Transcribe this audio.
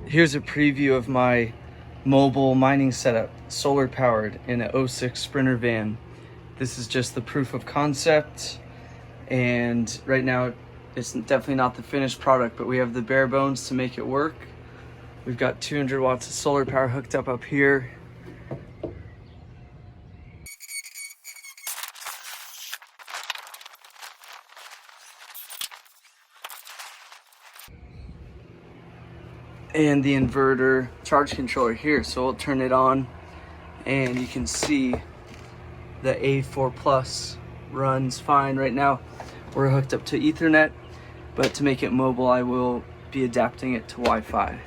Here's a preview of my mobile mining setup, solar powered in an 06 Sprinter van. This is just the proof of concept, and right now it's definitely not the finished product, but we have the bare bones to make it work. We've got 200 watts of solar power hooked up here. And the inverter charge controller here, so we'll turn it on and you can see the A4 Plus runs fine. Right now we're hooked up to Ethernet, but to make it mobile I will be adapting it to Wi-Fi.